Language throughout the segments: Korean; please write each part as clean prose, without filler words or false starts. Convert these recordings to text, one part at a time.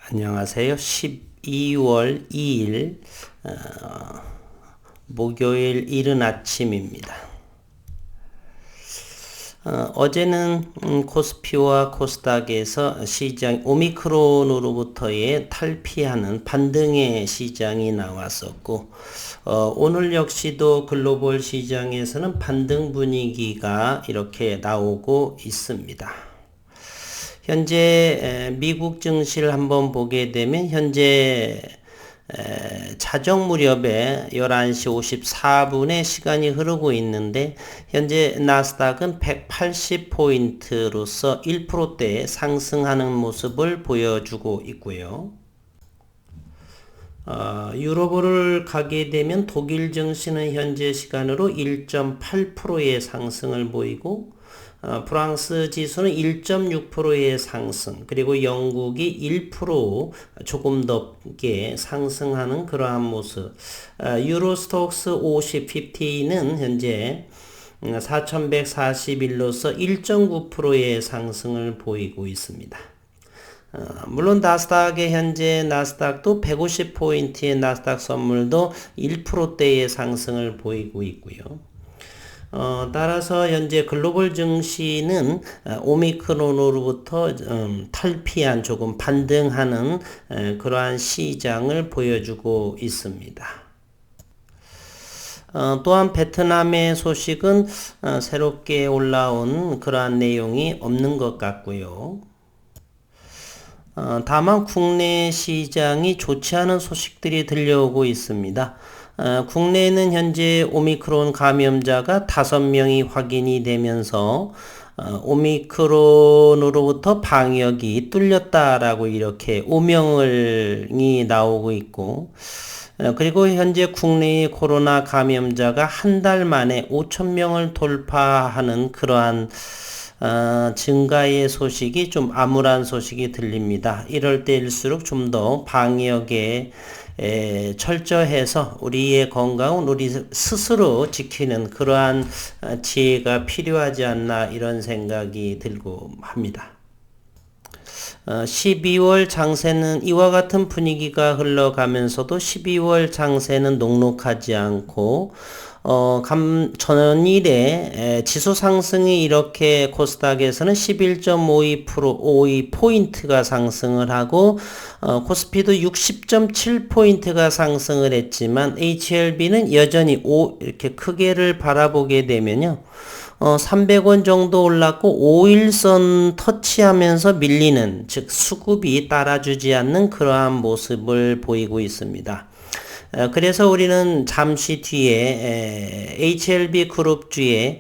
안녕하세요. 12월 2일 목요일 이른 아침입니다. 어제는 코스피와 코스닥에서 시장 오미크론으로부터의 탈피하는 반등의 시장이 나왔었고, 오늘 역시도 글로벌 시장에서는 반등 분위기가 이렇게 나오고 있습니다. 현재 미국 증시를 한번 보게 되면 현재 자정 무렵에 11시 54분에 시간이 흐르고 있는데, 현재 나스닥은 180포인트로서 1%대 상승하는 모습을 보여주고 있고요. 유로보를 가게 되면 독일 증시는 현재 시간으로 1.8%의 상승을 보이고, 프랑스 지수는 1.6%의 상승, 그리고 영국이 1% 조금 넘게 상승하는 그러한 모습. 유로스톡스 50는 현재 4141로서 1.9%의 상승을 보이고 있습니다. 물론 나스닥의 현재 나스닥도 150포인트의 나스닥 선물도 1%대의 상승을 보이고 있고요. 따라서 현재 글로벌 증시는 오미크론으로부터 탈피한 조금 반등하는 그러한 시장을 보여주고 있습니다. 또한 베트남의 소식은 새롭게 올라온 그러한 내용이 없는 것 같고요. 다만 국내 시장이 좋지 않은 소식들이 들려오고 있습니다. 국내에는 현재 오미크론 감염자가 5명이 확인이 되면서 오미크론으로부터 방역이 뚫렸다라고 이렇게 오명이 나오고 있고, 그리고 현재 국내의 코로나 감염자가 한 달 만에 5,000명을 돌파하는 그러한 증가의 소식이 좀 암울한 소식이 들립니다. 이럴 때일수록 좀 더 방역에 철저해서 우리의 건강은 우리 스스로 지키는 그러한 지혜가 필요하지 않나, 이런 생각이 들고 합니다. 12월 장세는 이와 같은 분위기가 흘러가면서도 12월 장세는 녹록하지 않고, 전일에 지수 상승이 이렇게 코스닥에서는 11.52%포인트가 상승을 하고, 코스피도 60.7포인트가 상승을 했지만, HLB는 여전히 이렇게 크게를 바라보게 되면요, 300원 정도 올랐고 5일선 터치하면서 밀리는, 즉 수급이 따라주지 않는 그러한 모습을 보이고 있습니다. 그래서 우리는 잠시 뒤에 HLB 그룹주의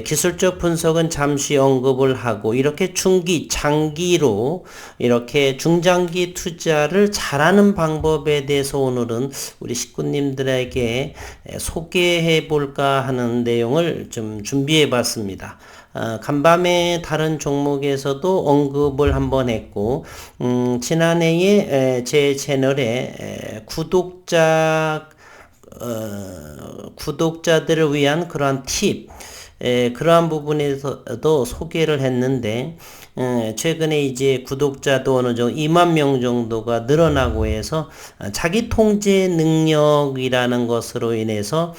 기술적 분석은 잠시 언급을 하고, 이렇게 중기, 장기로 이렇게 중장기 투자를 잘하는 방법에 대해서 오늘은 우리 식구님들에게 소개해 볼까 하는 내용을 좀 준비해 봤습니다. 간밤에 다른 종목에서도 언급을 한번 했고, 지난해에 제 채널에 구독자들을 위한 그러한 팁, 그러한 부분에서도 소개를 했는데, 최근에 이제 구독자도 어느 정도 2만 명 정도가 늘어나고 해서 자기 통제 능력이라는 것으로 인해서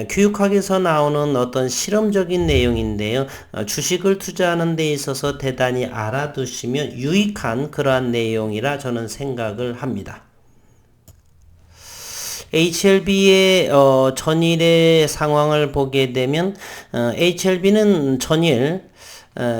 교육학에서 나오는 어떤 실험적인 내용인데요. 주식을 투자하는 데 있어서 대단히 알아두시면 유익한 그러한 내용이라 저는 생각을 합니다. HLB의 전일의 상황을 보게 되면, HLB는 전일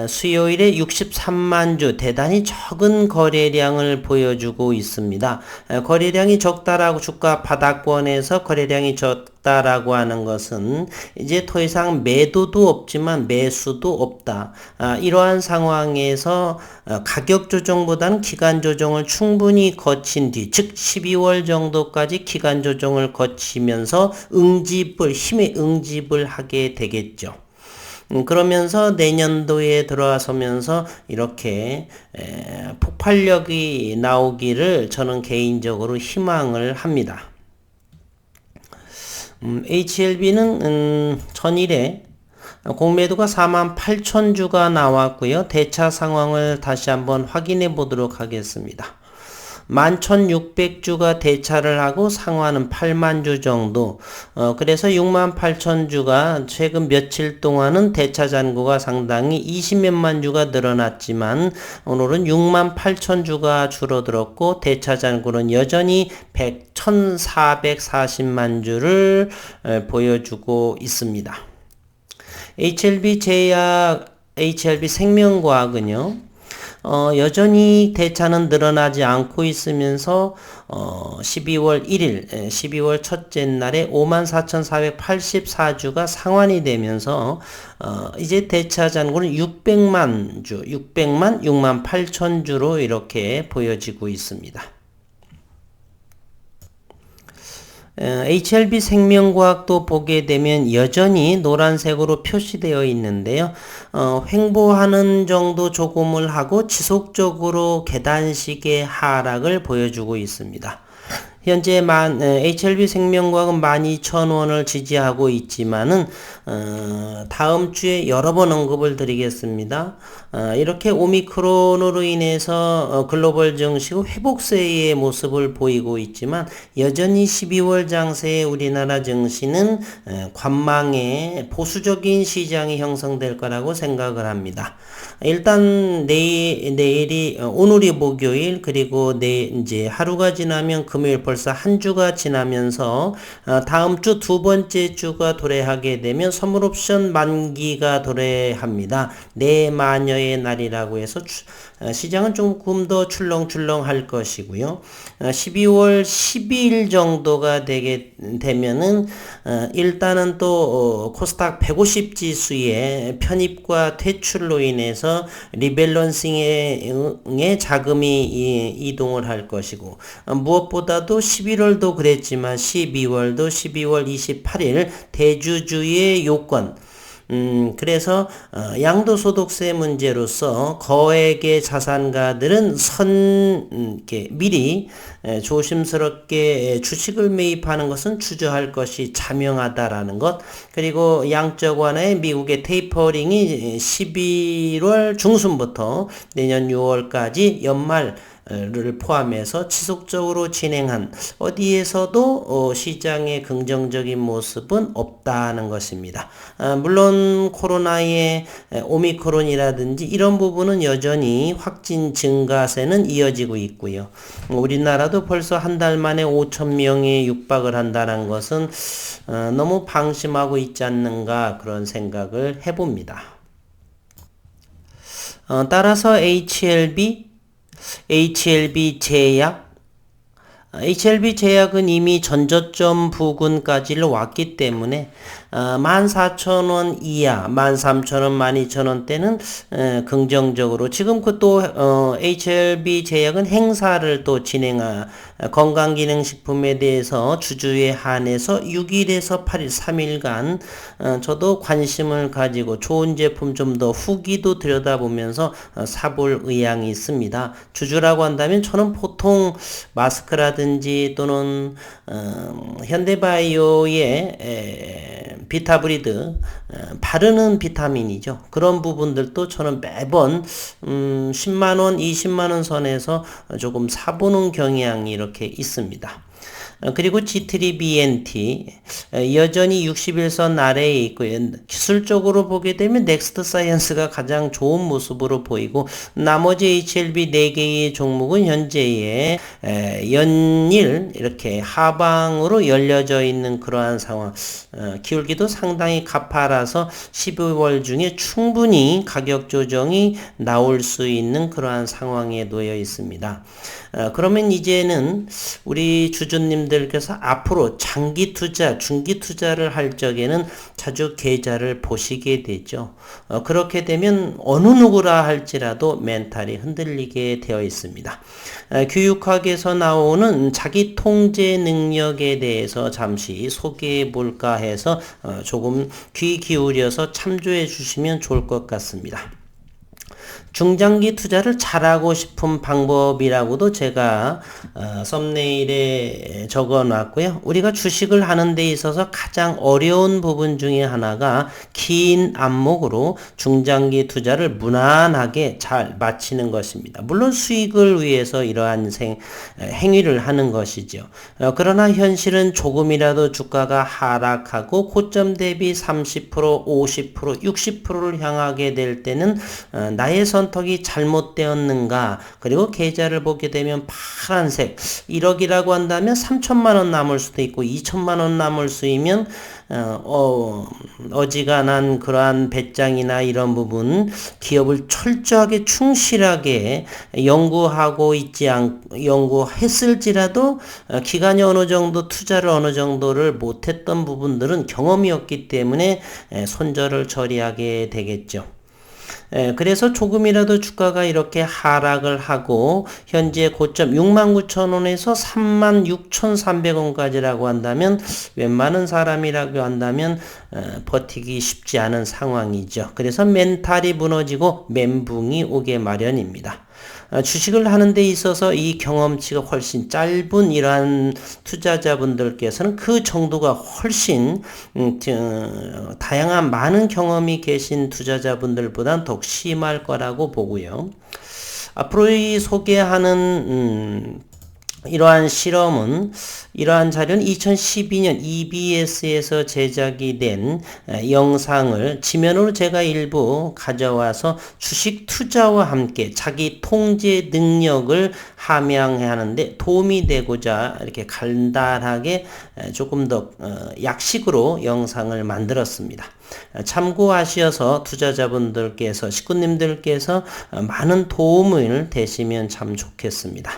수요일에 63만 주, 대단히 적은 거래량을 보여주고 있습니다. 거래량이 적다라고, 주가 바닥권에서 거래량이 적다라고 하는 것은 이제 더 이상 매도도 없지만 매수도 없다. 이러한 상황에서 가격 조정보다는 기간 조정을 충분히 거친 뒤, 즉 12월 정도까지 기간 조정을 거치면서 힘의 응집을 하게 되겠죠. 그러면서 내년도에 들어서면서 이렇게 폭발력이 나오기를 저는 개인적으로 희망을 합니다. HLB는 전일에 공매도가 48,000주가 나왔고요. 대차 상황을 다시 한번 확인해 보도록 하겠습니다. 11,600주가 대차를 하고 상환은 80,000주 정도. 그래서 68,000주가 최근 며칠 동안은 대차 잔고가 상당히 20몇만 주가 늘어났지만 오늘은 68,000주가 줄어들었고 대차 잔고는 여전히 1,440만 주를 보여주고 있습니다. HLB 제약, HLB 생명과학은요. 여전히 대차는 늘어나지 않고 있으면서 12월 1일, 12월 첫째 날에 54,484주가 상환이 되면서 이제 대차 잔고는 600만 주, 68,000주로 이렇게 보여지고 있습니다. HLB 생명과학도 보게 되면 여전히 노란색으로 표시되어 있는데요. 횡보하는 정도 조금을 하고 지속적으로 계단식의 하락을 보여주고 있습니다. 현재 HLB 생명과학은 12,000원을 지지하고 있지만은 다음 주에 여러 번 언급을 드리겠습니다. 이렇게 오미크론으로 인해서 글로벌 증시가 회복세의 모습을 보이고 있지만 여전히 12월 장세에 우리나라 증시는 관망의 보수적인 시장이 형성될 거라고 생각을 합니다. 일단 내일이 오늘이 목요일 그리고 내일 이제 하루가 지나면 금요일 벌써 한 주가 지나면서 다음 주 두 번째 주가 도래하게 되면 선물 옵션 만기가 도래합니다. 내마녀의 날이라고 해서 시장은 조금 더 출렁출렁 할 것이고요. 12월 12일 정도가 되면은 일단은 또 코스닥 150 지수의 편입과 퇴출로 인해서 리밸런싱에 자금이 이동을 할 것이고 무엇보다도 11월도 그랬지만 12월도 12월 28일 대주주의 요건 그래서 양도소득세 문제로서 거액의 자산가들은 이렇게 미리 조심스럽게 주식을 매입하는 것은 주저할 것이 자명하다라는 것 그리고 양적 완화의 미국의 테이퍼링이 11월 중순부터 내년 6월까지 연말 를 포함해서 지속적으로 진행한 어디에서도 시장의 긍정적인 모습은 없다는 것입니다. 물론 코로나의 오미크론이라든지 이런 부분은 여전히 확진 증가세는 이어지고 있고요. 우리나라도 벌써 한 달 만에 5,000명에 육박을 한다는 것은 너무 방심하고 있지 않는가 그런 생각을 해봅니다. 따라서 HLB 제약은 이미 전저점 부근까지를 왔기 때문에 14,000원 이하, 13,000원, 12,000원대는 긍정적으로 지금 또 HLB 제약은 행사를 또 건강기능식품에 대해서 주주에 한해서 6일에서 8일 3일간 저도 관심을 가지고 좋은 제품 좀 더 후기도 들여다보면서 사볼 의향이 있습니다. 주주라고 한다면 저는 보통 마스크라든지 또는 현대바이오의 비타브리드 바르는 비타민이죠. 그런 부분들도 저는 매번 10만원, 20만원 선에서 조금 사보는 경향이 이렇게 있습니다. 그리고 G3BNT 여전히 61선 아래에 있고요. 기술적으로 보게 되면 넥스트 사이언스가 가장 좋은 모습으로 보이고 나머지 HLB 4개의 종목은 현재의 연일 이렇게 하방으로 열려져 있는 그러한 상황 기울기도 상당히 가파라서 12월 중에 충분히 가격 조정이 나올 수 있는 그러한 상황에 놓여 있습니다. 그러면 이제는 우리 주주님들께서 앞으로 장기 투자, 중기 투자를 할 적에는 자주 계좌를 보시게 되죠. 그렇게 되면 어느 누구라 할지라도 멘탈이 흔들리게 되어 있습니다. 교육학에서 나오는 자기 통제 능력에 대해서 잠시 소개해 볼까 해서 조금 귀 기울여서 참조해 주시면 좋을 것 같습니다. 중장기 투자를 잘하고 싶은 방법이라고도 제가 썸네일에 적어 놨고요. 우리가 주식을 하는 데 있어서 가장 어려운 부분 중에 하나가 긴 안목으로 중장기 투자를 무난하게 잘 마치는 것입니다. 물론 수익을 위해서 이러한 행위를 하는 것이죠. 그러나 현실은 조금이라도 주가가 하락하고 고점 대비 30%, 50%, 60%를 향하게 될 때는 나의 선택이 잘못되었는가, 그리고 계좌를 보게 되면 파란색 1억이라고 한다면 3천만 원 남을 수도 있고 2천만 원 남을 수이면 어지간한 그러한 배짱이나 이런 부분, 기업을 철저하게 충실하게 연구했을지라도 기간이 어느 정도 투자를 어느 정도를 못했던 부분들은 경험이었기 때문에 손절을 처리하게 되겠죠. 그래서 조금이라도 주가가 이렇게 하락을 하고 현재 고점 69,000원에서 36,300원까지라고 한다면 웬만한 사람이라고 한다면 버티기 쉽지 않은 상황이죠. 그래서 멘탈이 무너지고 멘붕이 오게 마련입니다. 주식을 하는 데 있어서 이 경험치가 훨씬 짧은 이러한 투자자분들께서는 그 정도가 훨씬 다양한 많은 경험이 계신 투자자분들보다는 더욱 심할 거라고 보고요. 앞으로 이 소개하는 이러한 자료는 2012년 EBS에서 제작이 된 영상을 지면으로 제가 일부 가져와서 주식 투자와 함께 자기 통제 능력을 함양해 하는데 도움이 되고자 이렇게 간단하게 조금 더 약식으로 영상을 만들었습니다. 참고하셔서 투자자분들께서, 식구님들께서 많은 도움을 되시면 참 좋겠습니다.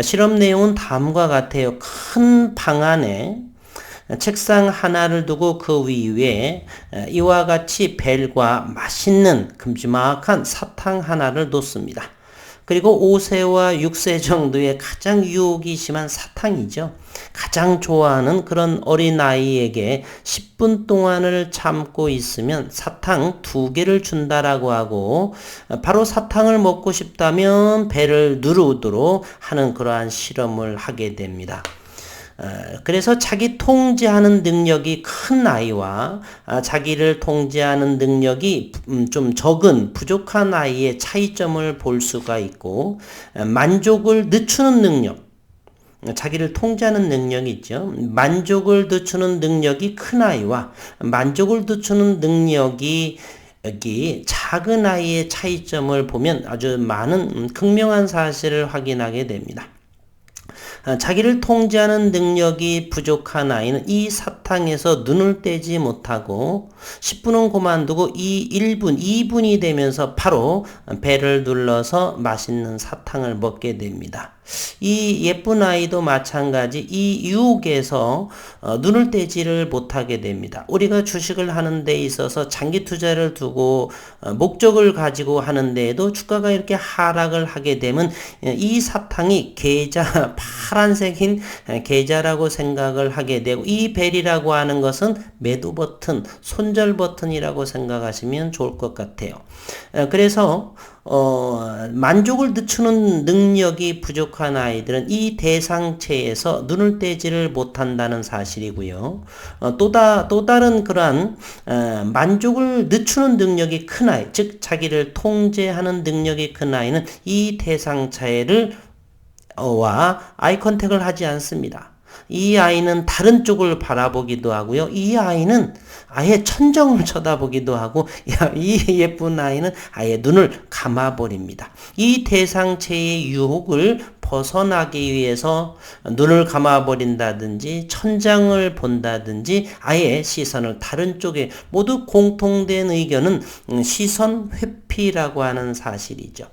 실험 내용은 다음과 같아요. 큰 방 안에 책상 하나를 두고 그 위에 이와 같이 벨과 맛있는 큼지막한 사탕 하나를 놓습니다. 그리고 5세와 6세 정도의 가장 유혹이 심한 사탕이죠. 가장 좋아하는 그런 어린아이에게 10분 동안을 참고 있으면 사탕 2개를 준다라고 하고, 바로 사탕을 먹고 싶다면 배를 누르도록 하는 그러한 실험을 하게 됩니다. 그래서 자기 통제하는 능력이 큰 아이와 자기를 통제하는 능력이 좀 적은 부족한 아이의 차이점을 볼 수가 있고, 만족을 늦추는 능력, 자기를 통제하는 능력이 있죠. 만족을 늦추는 능력이 큰 아이와 만족을 늦추는 능력이 여기 작은 아이의 차이점을 보면 아주 많은 극명한 사실을 확인하게 됩니다. 자기를 통제하는 능력이 부족한 아이는 이 사탕에서 눈을 떼지 못하고 10분은 그만두고 1분, 2분이 되면서 바로 배를 눌러서 맛있는 사탕을 먹게 됩니다. 이 예쁜 아이도 마찬가지 이 유혹에서 눈을 떼지를 못하게 됩니다. 우리가 주식을 하는 데 있어서 장기 투자를 두고 목적을 가지고 하는 데에도 주가가 이렇게 하락을 하게 되면 이 사탕이 계좌, 파란색인 계좌라고 생각을 하게 되고, 이 벨이라고 하는 것은 매도 버튼, 손절 버튼이라고 생각하시면 좋을 것 같아요. 그래서 만족을 늦추는 능력이 부족한 아이들은 이 대상체에서 눈을 떼지를 못한다는 사실이고요. 또 다른 그러한 만족을 늦추는 능력이 큰 아이, 즉 자기를 통제하는 능력이 큰 아이는 이 대상체를 와 아이 컨택을 하지 않습니다. 이 아이는 다른 쪽을 바라보기도 하고요. 이 아이는 아예 천정을 쳐다보기도 하고, 이 예쁜 아이는 아예 눈을 감아버립니다. 이 대상체의 유혹을 벗어나기 위해서 눈을 감아버린다든지 천장을 본다든지 아예 시선을 다른 쪽에, 모두 공통된 의견은 시선 회피라고 하는 사실이죠.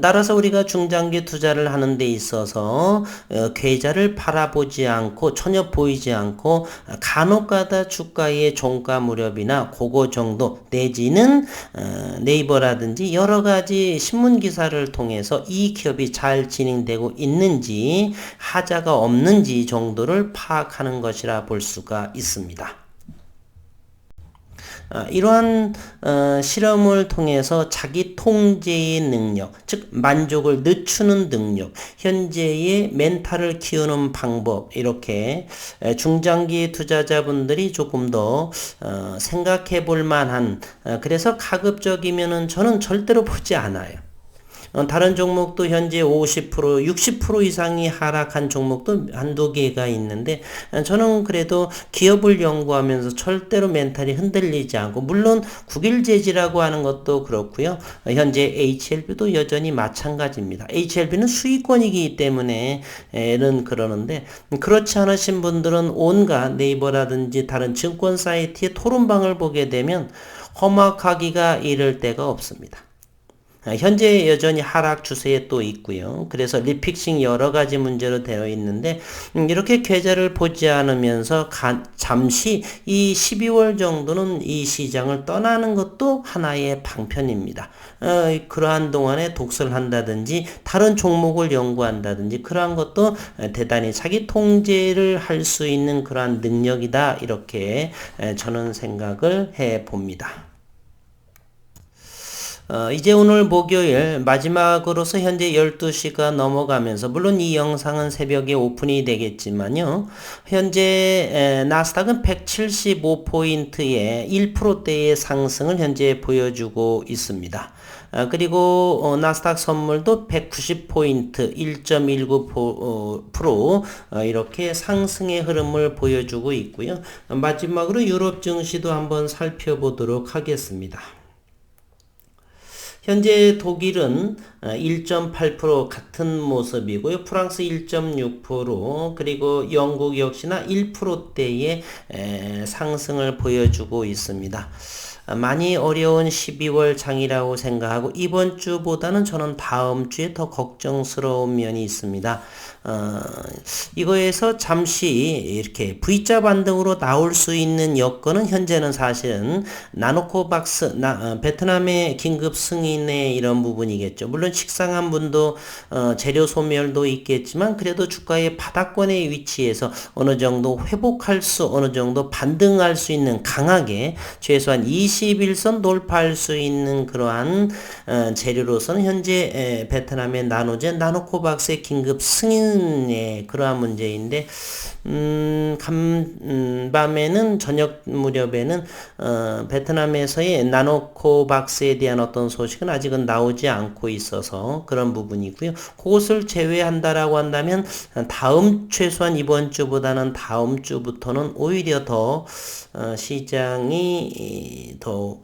따라서 우리가 중장기 투자를 하는 데 있어서 계좌를 바라보지 않고 전혀 보이지 않고 간혹가다 주가의 종가 무렵이나 그거 정도 내지는 네이버라든지 여러 가지 신문 기사를 통해서 이 기업이 잘 진행되고 있는지 하자가 없는지 정도를 파악하는 것이라 볼 수가 있습니다. 이러한 실험을 통해서 자기 통제의 능력, 즉 만족을 늦추는 능력, 현재의 멘탈을 키우는 방법, 이렇게 중장기 투자자분들이 조금 더 생각해 볼 만한, 그래서 가급적이면은 저는 절대로 보지 않아요. 다른 종목도 현재 50%, 60% 이상이 하락한 종목도 한두 개가 있는데, 저는 그래도 기업을 연구하면서 절대로 멘탈이 흔들리지 않고, 물론 국일제지라고 하는 것도 그렇고요. 현재 HLB도 여전히 마찬가지입니다. HLB는 수익권이기 때문에는 그러는데, 그렇지 않으신 분들은 온갖 네이버라든지 다른 증권 사이트의 토론방을 보게 되면 험악하기가 이를 데가 없습니다. 현재 여전히 하락 추세에 또 있고요. 그래서 리픽싱 여러 가지 문제로 되어 있는데, 이렇게 계좌를 보지 않으면서 잠시 이 12월 정도는 이 시장을 떠나는 것도 하나의 방편입니다. 그러한 동안에 독서를 한다든지 다른 종목을 연구한다든지 그러한 것도 대단히 자기 통제를 할 수 있는 그러한 능력이다, 이렇게 저는 생각을 해 봅니다. 이제 오늘 목요일 마지막으로서 현재 12시가 넘어가면서, 물론 이 영상은 새벽에 오픈이 되겠지만요, 현재 나스닥은 175포인트의 1%대의 상승을 현재 보여주고 있습니다. 그리고 나스닥 선물도 190포인트 1.19% 이렇게 상승의 흐름을 보여주고 있고요. 마지막으로 유럽 증시도 한번 살펴보도록 하겠습니다. 현재 독일은 1.8% 같은 모습이고요. 프랑스 1.6%, 그리고 영국 역시나 1%대의 상승을 보여주고 있습니다. 많이 어려운 12월 장이라고 생각하고, 이번 주보다는 저는 다음 주에 더 걱정스러운 면이 있습니다. 이거에서 잠시 이렇게 V자 반등으로 나올 수 있는 여건은 현재는 사실은 나노코박스, 베트남의 긴급 승인의 이런 부분이겠죠. 물론 식상한 분도 재료 소멸도 있겠지만, 그래도 주가의 바닥권의 위치에서 어느 정도 회복할 수, 어느 정도 반등할 수 있는, 강하게 최소한 21선 돌파할 수 있는 그러한 재료로서는 현재 베트남의 나노젠, 나노코박스의 긴급 승인의 그러한 문제인데, 간밤에는, 저녁 무렵에는 베트남에서의 나노코박스에 대한 어떤 소식은 아직은 나오지 않고 있어서 그런 부분이고요. 그것을 제외한다라고 한다면 최소한 이번 주보다는 다음 주부터는 오히려 더 시장이 더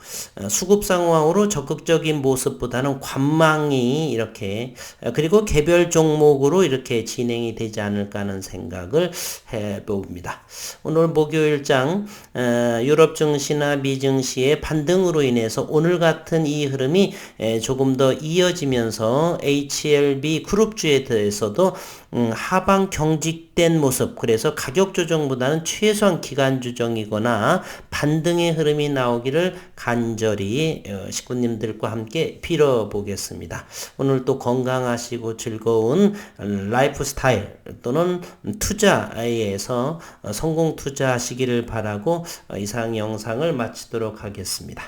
수급 상황으로 적극적인 모습보다는 관망이 이렇게, 그리고 개별 종목으로 이렇게 진행이 되지 않을까 하는 생각을 해봅니다. 오늘 목요일장 유럽 증시나 미 증시의 반등으로 인해서 오늘 같은 이 흐름이 조금 더 이어지면서 HLB 그룹주에 대해서도 하방 경직된 모습, 그래서 가격 조정보다는 최소한 기간 조정이거나 반등의 흐름이 나오기를 간절히 식구님들과 함께 빌어보겠습니다. 오늘 또 건강하시고 즐거운 라이프 스타일 또는 투자에서 성공 투자하시기를 바라고 이상 영상을 마치도록 하겠습니다.